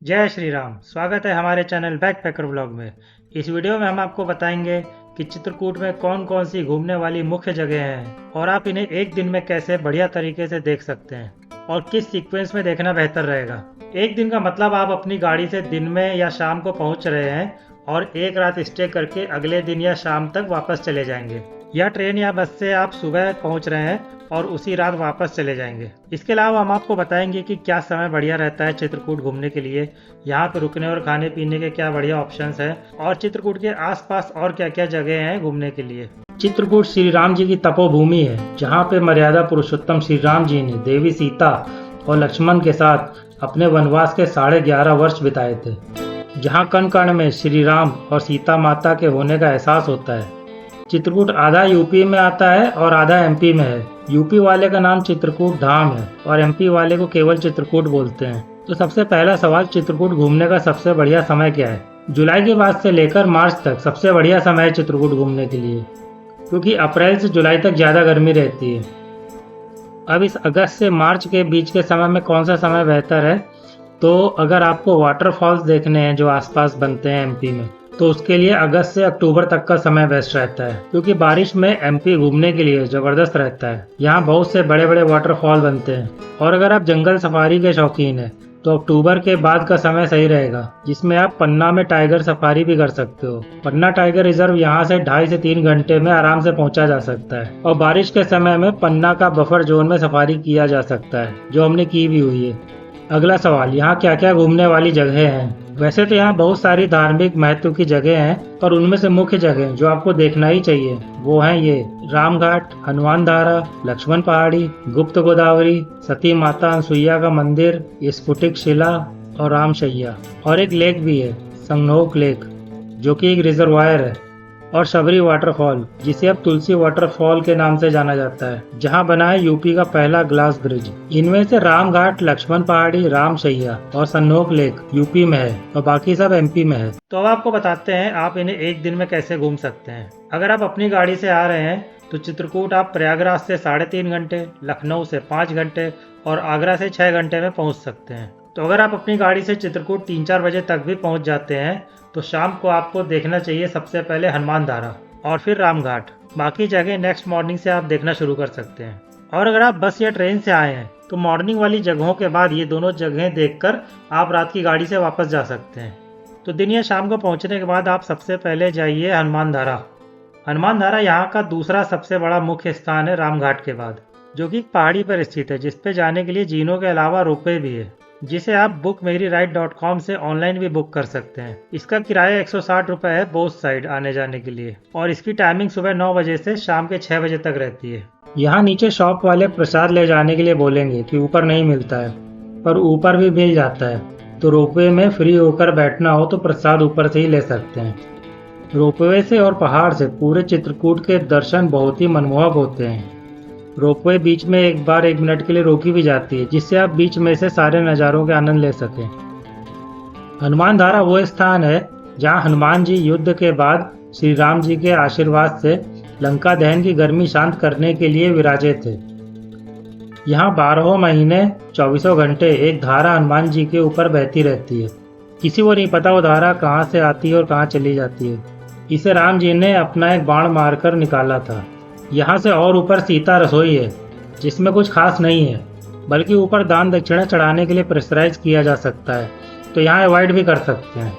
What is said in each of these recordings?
जय श्री राम। स्वागत है हमारे चैनल बैकपैकर व्लॉग में। इस वीडियो में हम आपको बताएंगे कि चित्रकूट में कौन कौन सी घूमने वाली मुख्य जगह हैं और आप इन्हें एक दिन में कैसे बढ़िया तरीके से देख सकते हैं और किस सीक्वेंस में देखना बेहतर रहेगा। एक दिन का मतलब आप अपनी गाड़ी से दिन में या शाम को पहुंच रहे हैं और एक रात स्टे करके अगले दिन या शाम तक वापस चले जाएंगे, या ट्रेन या बस से आप सुबह पहुंच रहे हैं और उसी रात वापस चले जाएंगे। इसके अलावा हम आपको बताएंगे कि क्या समय बढ़िया रहता है चित्रकूट घूमने के लिए, यहाँ पे रुकने और खाने पीने के क्या बढ़िया ऑप्शंस है और चित्रकूट के आसपास और क्या क्या जगह हैं घूमने के लिए। चित्रकूट श्री राम जी की तपोभूमि है, जहाँ पे मर्यादा पुरुषोत्तम श्री राम जी ने देवी सीता और लक्ष्मण के साथ अपने वनवास के 11.5 वर्ष बिताए थे, जहाँ कण कण में श्री राम और सीता माता के होने का एहसास होता है। चित्रकूट आधा यूपी में आता है और आधा एमपी में है। यूपी वाले का नाम चित्रकूट धाम है और एमपी वाले को केवल चित्रकूट बोलते हैं। तो सबसे पहला सवाल, चित्रकूट घूमने का सबसे बढ़िया समय क्या है? जुलाई के बाद से लेकर मार्च तक सबसे बढ़िया समय है चित्रकूट घूमने के लिए, क्योंकि अप्रैल से जुलाई तक ज़्यादा गर्मी रहती है। अब इस अगस्त से मार्च के बीच के समय में कौन सा समय बेहतर है? तो अगर आपको वाटरफॉल्स देखने हैं जो आसपास बनते हैं एमपी में, तो उसके लिए अगस्त से अक्टूबर तक का समय बेस्ट रहता है, क्योंकि बारिश में एमपी घूमने के लिए जबरदस्त रहता है। यहाँ बहुत से बड़े बड़े वाटरफॉल बनते हैं। और अगर आप जंगल सफारी के शौकीन हैं तो अक्टूबर के बाद का समय सही रहेगा, जिसमें आप पन्ना में टाइगर सफारी भी कर सकते हो। पन्ना टाइगर रिजर्व यहाँ से 2.5 से 3 घंटे में आराम से पहुँचा जा सकता है और बारिश के समय में पन्ना का बफर जोन में सफारी किया जा सकता है, जो हमने की भी हुई है। अगला सवाल, यहाँ क्या क्या घूमने वाली जगह हैं? वैसे तो यहाँ बहुत सारी धार्मिक महत्व की जगह हैं, पर उनमें से मुख्य जगह जो आपको देखना ही चाहिए वो हैं ये: रामघाट, हनुमान धारा, लक्ष्मण पहाड़ी, गुप्त गोदावरी, सती माता अनसुईया का मंदिर, स्फटिक शिला और रामशैया। और एक लेक भी है, संगनोक लेक, जो कि एक रिजर्वायर है, और शबरी वाटरफॉल, जिसे अब तुलसी वाटरफॉल के नाम से जाना जाता है, जहां बना है यूपी का पहला ग्लास ब्रिज। इनमें से रामघाट, लक्ष्मण पहाड़ी, रामशैया और सन्नोक लेक यूपी में है और बाकी सब एमपी में है। तो अब आपको बताते हैं आप इन्हें एक दिन में कैसे घूम सकते हैं। अगर आप अपनी गाड़ी से आ रहे हैं तो चित्रकूट आप प्रयागराज से 3.5 घंटे, लखनऊ से 5 घंटे और आगरा से 6 घंटे में पहुँच सकते हैं। तो अगर आप अपनी गाड़ी से चित्रकूट 3-4 बजे तक भी पहुँच जाते हैं तो शाम को आपको देखना चाहिए सबसे पहले हनुमान धारा और फिर रामघाट। बाकी जगह नेक्स्ट मॉर्निंग से आप देखना शुरू कर सकते हैं। और अगर आप बस या ट्रेन से आए हैं तो मॉर्निंग वाली जगहों के बाद ये दोनों जगहें देखकर आप रात की गाड़ी से वापस जा सकते हैं। तो दिन या शाम को पहुंचने के बाद आप सबसे पहले जाइए हनुमान धारा। हनुमान धारा यहाँ का दूसरा सबसे बड़ा मुख्य स्थान है रामघाट के बाद, जो कि पहाड़ी पर स्थित है, जिसपे जाने के लिए जीनों के अलावा रोपवे भी है, जिसे आप bookmeryride.com से ऑनलाइन भी बुक कर सकते हैं। इसका किराया 160 रुपये है बोथ साइड आने जाने के लिए, और इसकी टाइमिंग सुबह 9 बजे से शाम के 6 बजे तक रहती है। यहाँ नीचे शॉप वाले प्रसाद ले जाने के लिए बोलेंगे कि ऊपर नहीं मिलता है, पर ऊपर भी मिल जाता है। तो रोपवे में फ्री होकर बैठना हो तो प्रसाद ऊपर से ही ले सकते हैं। रोपवे से और पहाड़ से पूरे चित्रकूट के दर्शन बहुत ही मनमोहक होते हैं। रोपवे बीच में एक बार 1 मिनट के लिए रोकी भी जाती है, जिससे आप बीच में से सारे नज़ारों के आनंद ले सकें। हनुमान धारा वो स्थान है जहां हनुमान जी युद्ध के बाद श्री राम जी के आशीर्वाद से लंका दहन की गर्मी शांत करने के लिए विराजे थे। यहाँ 12 महीने 24 घंटे एक धारा हनुमान जी के ऊपर बहती रहती है। किसी को नहीं पता वो धारा कहाँ से आती है और कहाँ चली जाती है। इसे राम जी ने अपना एक बाण मारकर निकाला था। यहाँ से और ऊपर सीता रसोई है, जिसमें कुछ खास नहीं है, बल्कि ऊपर दान दक्षिणा चढ़ाने के लिए प्रेशराइज किया जा सकता है, तो यहाँ अवॉइड भी कर सकते हैं।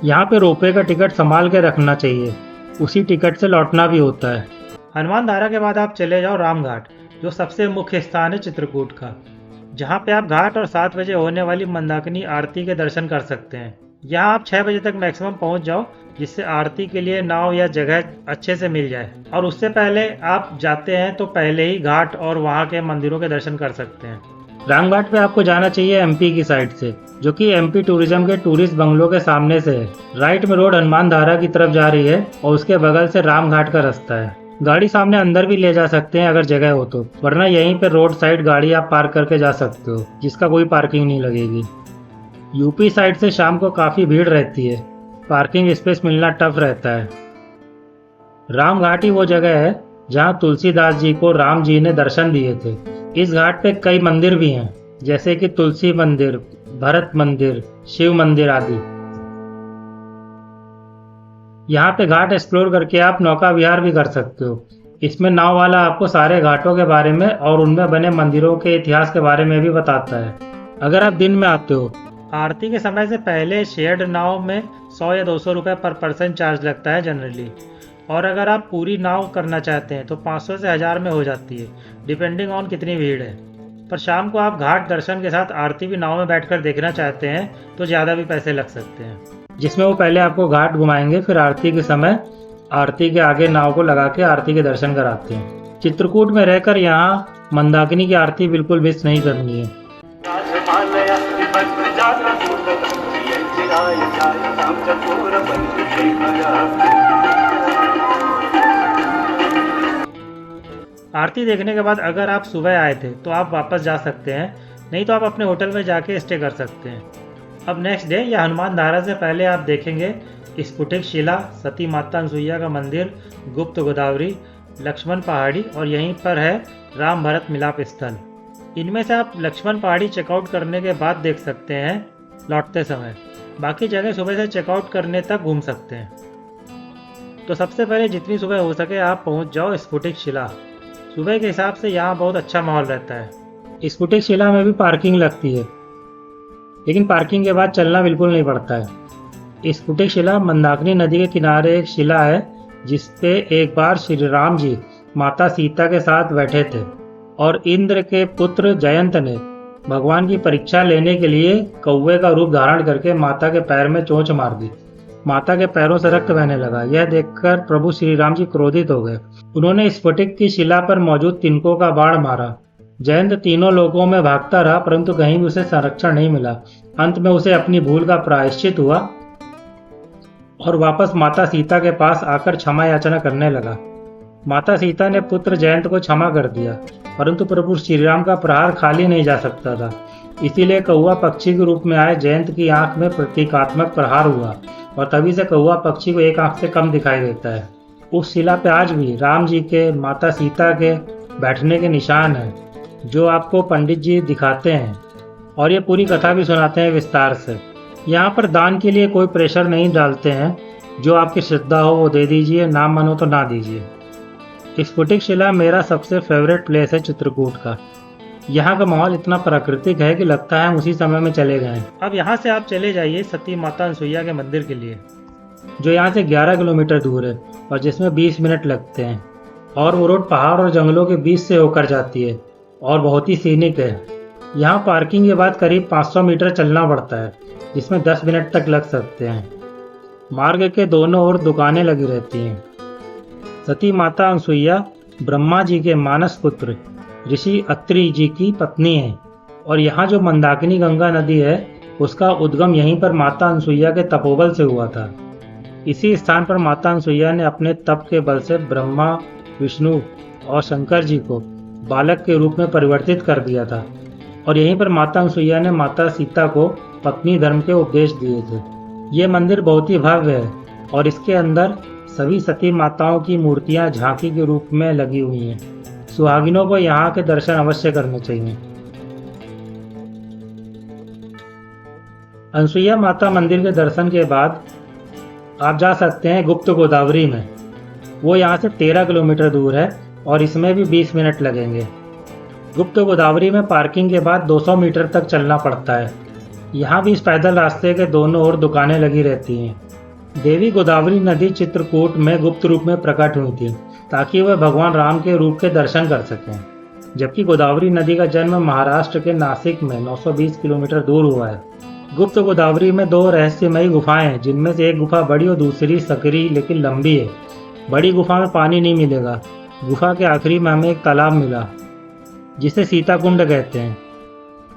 यहाँ पे रोपवे का टिकट संभाल के रखना चाहिए, उसी टिकट से लौटना भी होता है। हनुमान धारा के बाद आप चले जाओ रामघाट, जो सबसे मुख्य स्थान है चित्रकूट का, जहाँ पे आप घाट और 7 बजे होने वाली मंदाकिनी आरती के दर्शन कर सकते हैं। यहाँ आप 6 बजे तक मैक्सिमम पहुँच जाओ, जिससे आरती के लिए नाव या जगह अच्छे से मिल जाए। और उससे पहले आप जाते हैं तो पहले ही घाट और वहाँ के मंदिरों के दर्शन कर सकते हैं। रामघाट पे आपको जाना चाहिए एमपी की साइड से, जो कि एमपी टूरिज्म के टूरिस्ट बंगलों के सामने से है। राइट में रोड हनुमान धारा की तरफ जा रही है और उसके बगल से रामघाट का रास्ता है। गाड़ी सामने अंदर भी ले जा सकते हैं अगर जगह हो तो, वरना यहीं पे रोड साइड गाड़ी आप पार्क करके जा सकते हो, जिसका कोई पार्किंग नहीं लगेगी। यूपी साइड से शाम को काफ़ी भीड़ रहती है, पार्किंग स्पेस मिलना टफ रहता है। रामघाट ही वो जगह है जहाँ तुलसीदास जी को राम जी ने दर्शन दिए थे। इस घाट पे कई मंदिर भी हैं, जैसे कि तुलसी मंदिर, भरत मंदिर, शिव मंदिर आदि। यहाँ पे घाट एक्सप्लोर करके आप नौका विहार भी कर सकते हो। इसमें नाव वाला आपको सारे घाटों के बारे में और उनमें बने मंदिरों के इतिहास के बारे में भी बताता है। अगर आप दिन में आते हो, आरती के समय से पहले शेयर्ड नाव में 100 या 200 रुपये पर पर्सन चार्ज लगता है जनरली। और अगर आप पूरी नाव करना चाहते हैं तो 500 से 1000 में हो जाती है, डिपेंडिंग ऑन कितनी भीड़ है। पर शाम को आप घाट दर्शन के साथ आरती भी नाव में बैठकर देखना चाहते हैं तो ज़्यादा भी पैसे लग सकते हैं, जिसमें वो पहले आपको घाट घुमाएंगे, फिर आरती के समय आरती के आगे नाव को लगा के आरती के दर्शन कराते हैं। चित्रकूट में रहकर यहाँ मंदाकिनी की आरती बिल्कुल मिस नहीं करनी है। आरती देखने के बाद अगर आप सुबह आए थे तो आप वापस जा सकते हैं, नहीं तो आप अपने होटल में जाके स्टे कर सकते हैं। अब नेक्स्ट डे या हनुमान धारा से पहले आप देखेंगे स्फुटिक शिला, सती माता अनसुईया का मंदिर, गुप्त गोदावरी, लक्ष्मण पहाड़ी और यहीं पर है राम भरत मिलाप स्थल। इनमें से आप लक्ष्मण पहाड़ी चेकआउट करने के बाद देख सकते हैं लौटते समय। बाकी जगह सुबह से चेकआउट करने तक घूम सकते हैं। तो सबसे पहले जितनी सुबह हो सके आप पहुंच जाओ स्फुटिक शिला। सुबह के हिसाब से यहाँ बहुत अच्छा माहौल रहता है। स्फुटिक शिला में भी पार्किंग लगती है, लेकिन पार्किंग के बाद चलना बिल्कुल नहीं पड़ता है। स्फुटिक शिला मंदाकिनी नदी के किनारे एक शिला है जिसपे एक बार श्री राम जी माता सीता के साथ बैठे थे और इंद्र के पुत्र जयंत ने भगवान की परीक्षा लेने के लिए कौवे का रूप धारण करके माता के पैर में चोंच मार दी। माता के पैरों से रक्त बहने लगा। यह देखकर प्रभु श्री राम जी क्रोधित हो गए। उन्होंने स्फटिक की शिला पर मौजूद तिनकों का बाण मारा। जयंत तीनों लोकों में भागता रहा, परंतु कहीं भी उसे संरक्षण नहीं मिला। अंत में उसे अपनी भूल का प्रायश्चित हुआ और वापस माता सीता के पास आकर क्षमा याचना करने लगा। माता सीता ने पुत्र जयंत को क्षमा कर दिया, परंतु प्रभु श्री राम का प्रहार खाली नहीं जा सकता था। इसीलिए कौवा पक्षी के रूप में आए जयंत की आंख में प्रतीकात्मक प्रहार हुआ और तभी से कौवा पक्षी को एक आंख से कम दिखाई देता है। उस शिला पे आज भी राम जी के, माता सीता के बैठने के निशान हैं, जो आपको पंडित जी दिखाते हैं और ये पूरी कथा भी सुनाते हैं विस्तार से। यहाँ पर दान के लिए कोई प्रेशर नहीं डालते हैं, जो आपकी श्रद्धा हो वो दे दीजिए, ना मन हो तो ना दीजिए। स्फुटिक शिला मेरा सबसे फेवरेट प्लेस है चित्रकूट का। यहाँ का माहौल इतना प्राकृतिक है कि लगता है हम उसी समय में चले गए। अब यहाँ से आप चले जाइए सती माता अनसुईया के मंदिर के लिए, जो यहाँ से 11 किलोमीटर दूर है और जिसमें 20 मिनट लगते हैं। और वो रोड पहाड़ और जंगलों के बीच से होकर जाती है और बहुत ही सीनिक है। यहाँ पार्किंग के बाद करीब 500 मीटर चलना पड़ता है, जिसमें 10 मिनट तक लग सकते हैं। मार्ग के दोनों ओर दुकानें लगी रहती हैं। सती माता अनसुईया ब्रह्मा जी के मानस पुत्र ऋषि अत्रि जी की पत्नी है और यहाँ जो मंदाकिनी गंगा नदी है उसका उद्गम यहीं पर माता अनसुईया के तपोबल से हुआ था। इसी स्थान पर माता अनसुईया ने अपने तप के बल से ब्रह्मा, विष्णु और शंकर जी को बालक के रूप में परिवर्तित कर दिया था और यहीं पर माता अनसुईया ने माता सीता को पत्नी धर्म के उपदेश दिए थे। ये मंदिर बहुत ही भव्य है और इसके अंदर सभी सती माताओं की मूर्तियां झांकी के रूप में लगी हुई हैं। सुहागिनों को यहाँ के दर्शन अवश्य करने चाहिए। अनसुईया माता मंदिर के दर्शन के बाद आप जा सकते हैं गुप्त गोदावरी में। वो यहाँ से 13 किलोमीटर दूर है और इसमें भी 20 मिनट लगेंगे। गुप्त गोदावरी में पार्किंग के बाद 200 मीटर तक चलना पड़ता है। यहाँ भी इस पैदल रास्ते के दोनों ओर दुकानें लगी रहती हैं। देवी गोदावरी नदी चित्रकूट में गुप्त रूप में प्रकट हुई थी ताकि वह भगवान राम के रूप के दर्शन कर सकें, जबकि गोदावरी नदी का जन्म महाराष्ट्र के नासिक में 920 किलोमीटर दूर हुआ है। गुप्त गोदावरी में 2 रहस्यमयी गुफाएं हैं, जिनमें से एक गुफा बड़ी और दूसरी सकरी लेकिन लंबी है। बड़ी गुफा में पानी नहीं मिलेगा। गुफा के आखिरी में हमें एक तालाब मिला जिसे सीता कुंड कहते हैं।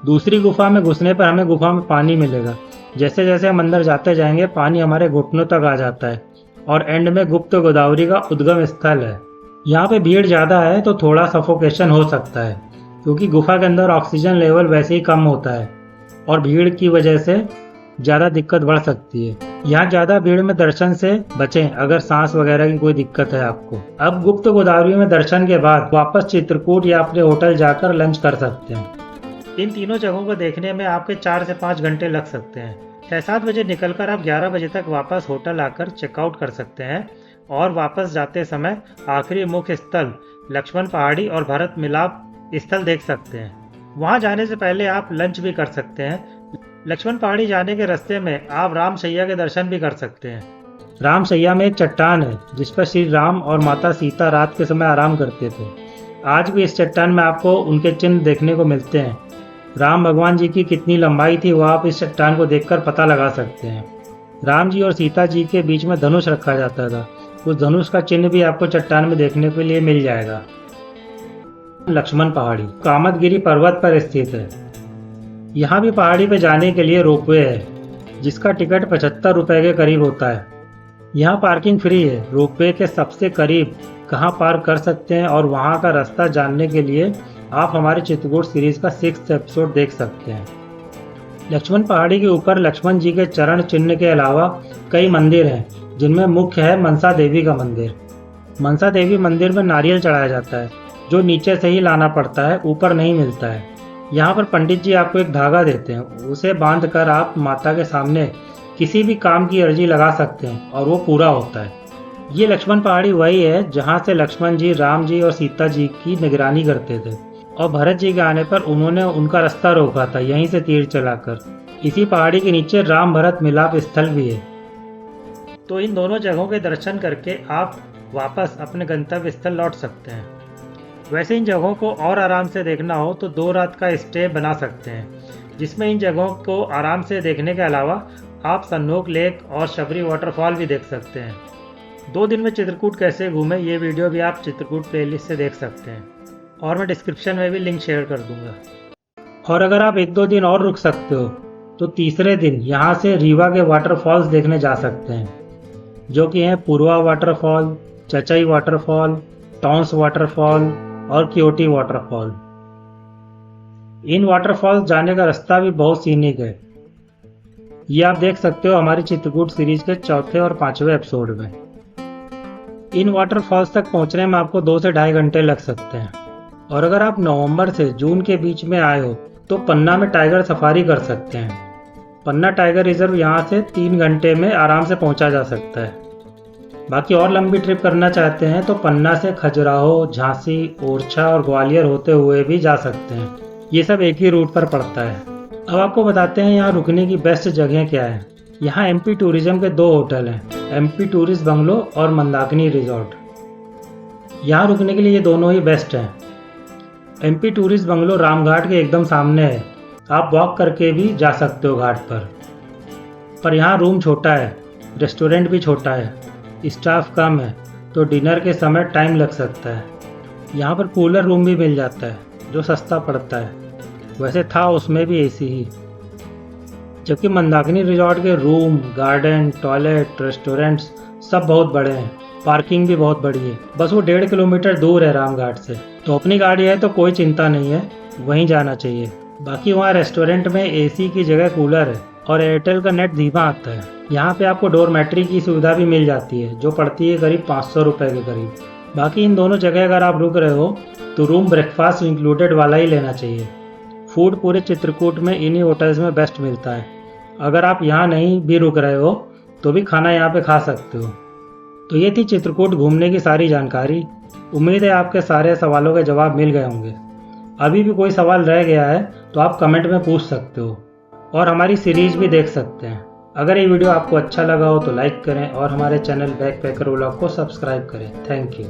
दूसरी गुफा में घुसने पर हमें गुफा में पानी मिलेगा। जैसे जैसे हम अंदर जाते जाएंगे पानी हमारे घुटनों तक आ जाता है और एंड में गुप्त गोदावरी का उद्गम स्थल है। यहाँ पे भीड़ ज़्यादा है तो थोड़ा सफोकेशन हो सकता है, क्योंकि गुफा के अंदर ऑक्सीजन लेवल वैसे ही कम होता है और भीड़ की वजह से ज़्यादा दिक्कत बढ़ सकती है। यहाँ ज़्यादा भीड़ में दर्शन से बचें अगर सांस वगैरह की कोई दिक्कत है आपको। अब गुप्त गोदावरी में दर्शन के बाद वापस चित्रकूट या अपने होटल जाकर लंच कर सकते हैं। इन तीनों जगहों को देखने में आपके 4 से 5 घंटे लग सकते हैं। 6-7 बजे निकलकर आप 11 बजे तक वापस होटल आकर चेकआउट कर सकते हैं और वापस जाते समय आखिरी मुख्य स्थल लक्ष्मण पहाड़ी और भरत मिलाप स्थल देख सकते हैं। वहां जाने से पहले आप लंच भी कर सकते हैं। लक्ष्मण पहाड़ी जाने के रास्ते में आप राम शैया के दर्शन भी कर सकते हैं। राम शैया में एक चट्टान है जिस पर श्री राम और माता सीता रात के समय आराम करते थे। आज भी इस चट्टान में आपको उनके चिन्ह देखने को मिलते हैं। राम भगवान जी की कितनी लंबाई थी वह आप इस चट्टान को देखकर पता लगा सकते हैं। राम जी और सीता जी के बीच में धनुष रखा जाता था। उस धनुष का चिन्ह भी आपको चट्टान में देखने के लिए मिल जाएगा। लक्ष्मण पहाड़ी कामतगिरी पर्वत पर स्थित है। यहाँ भी पहाड़ी पर जाने के लिए रोपवे है जिसका टिकट 75 रुपए के करीब होता है। यहाँ पार्किंग फ्री है। रोपवे के सबसे करीब कहाँ पार्क कर सकते हैं और वहाँ का रास्ता जानने के लिए आप हमारे चित्रकूट सीरीज का 6th एपिसोड देख सकते हैं। लक्ष्मण पहाड़ी के ऊपर लक्ष्मण जी के चरण चिन्ह के अलावा कई मंदिर हैं जिनमें मुख्य है मनसा देवी का मंदिर। मनसा देवी मंदिर में नारियल चढ़ाया जाता है जो नीचे से ही लाना पड़ता है, ऊपर नहीं मिलता है। यहाँ पर पंडित जी आपको एक धागा देते हैं, उसे बांध कर आप माता के सामने किसी भी काम की अर्जी लगा सकते हैं और वो पूरा होता है। ये लक्ष्मण पहाड़ी वही है जहाँ से लक्ष्मण जी, राम जी और सीता जी की निगरानी करते थे और भरत जी के आने पर उन्होंने उनका रास्ता रोका था यहीं से तीर चलाकर। इसी पहाड़ी के नीचे राम भरत मिलाप स्थल भी है। तो इन दोनों जगहों के दर्शन करके आप वापस अपने गंतव्य स्थल लौट सकते हैं। वैसे इन जगहों को और आराम से देखना हो तो 2 रात का स्टे बना सकते हैं जिसमें इन जगहों को आराम से देखने के अलावा आप सन्नोक लेक और शबरी वाटरफॉल भी देख सकते हैं। 2 दिन में चित्रकूट कैसे घूमें ये वीडियो भी आप चित्रकूट प्लेलिस्ट से देख सकते हैं और मैं डिस्क्रिप्शन में भी लिंक शेयर कर दूंगा। और अगर आप 1-2 दिन और रुक सकते हो तो तीसरे दिन यहाँ से रीवा के वाटरफॉल्स देखने जा सकते हैं जो कि हैं पूर्वा waterfall, Chachai waterfall, Tons waterfall और क्योटी वाटरफॉल। इन वाटरफॉल्स जाने का रास्ता भी बहुत सीनिक है। ये आप देख सकते हो हमारी चित्रकूट सीरीज के 4थे और 5वें एपिसोड में। इन वाटरफॉल्स तक पहुंचने में आपको 2 से 2.5 घंटे लग सकते हैं। और अगर आप नवंबर से जून के बीच में आए हो तो पन्ना में टाइगर सफारी कर सकते हैं। पन्ना टाइगर रिजर्व यहाँ से 3 घंटे में आराम से पहुंचा जा सकता है। बाकी और लंबी ट्रिप करना चाहते हैं तो पन्ना से खजुराहो, झांसी, ओरछा और ग्वालियर होते हुए भी जा सकते हैं। ये सब एक ही रूट पर पड़ता है। अब आपको बताते हैं यहाँ रुकने की बेस्ट जगह क्या है। यहाँ एमपी टूरिज्म के 2 होटल हैं, एमपी टूरिस्ट बंगलो और मंदाकिनी रिजॉर्ट। यहाँ रुकने के लिए ये दोनों ही बेस्ट हैं। एमपी टूरिस्ट बंगलो रामघाट के एकदम सामने है। आप वॉक करके भी जा सकते हो घाट पर यहाँ रूम छोटा है, रेस्टोरेंट भी छोटा है, स्टाफ कम है तो डिनर के समय टाइम लग सकता है। यहाँ पर कूलर रूम भी मिल जाता है जो सस्ता पड़ता है। वैसे था उसमें भी एसी ही। जबकि मंदाकिनी रिजॉर्ट के रूम, गार्डन, टॉयलेट, रेस्टोरेंट्स सब बहुत बड़े हैं। पार्किंग भी बहुत बड़ी है। बस वो 1.5 किलोमीटर दूर है रामघाट से। तो अपनी गाड़ी है तो कोई चिंता नहीं है, वहीं जाना चाहिए। बाकी वहाँ रेस्टोरेंट में एसी की जगह कूलर है और एयरटेल का नेट धीमा आता है। यहाँ पे आपको डोरमेट्री की सुविधा भी मिल जाती है जो पड़ती है करीब 500 रुपये के करीब। बाकी इन दोनों जगह अगर आप रुक रहे हो तो रूम ब्रेकफास्ट इंक्लूडेड वाला ही लेना चाहिए। फूड पूरे चित्रकूट में इन्हीं होटल्स में बेस्ट मिलता है। अगर आप यहाँ नहीं भी रुक रहे हो तो भी खाना यहाँ पे खा सकते हो। तो ये थी चित्रकूट घूमने की सारी जानकारी। उम्मीद है आपके सारे सवालों के जवाब मिल गए होंगे। अभी भी कोई सवाल रह गया है तो आप कमेंट में पूछ सकते हो और हमारी सीरीज भी देख सकते हैं। अगर ये वीडियो आपको अच्छा लगा हो तो लाइक करें और हमारे चैनल बैकपैकर व्लॉग को सब्सक्राइब करें। Thank you.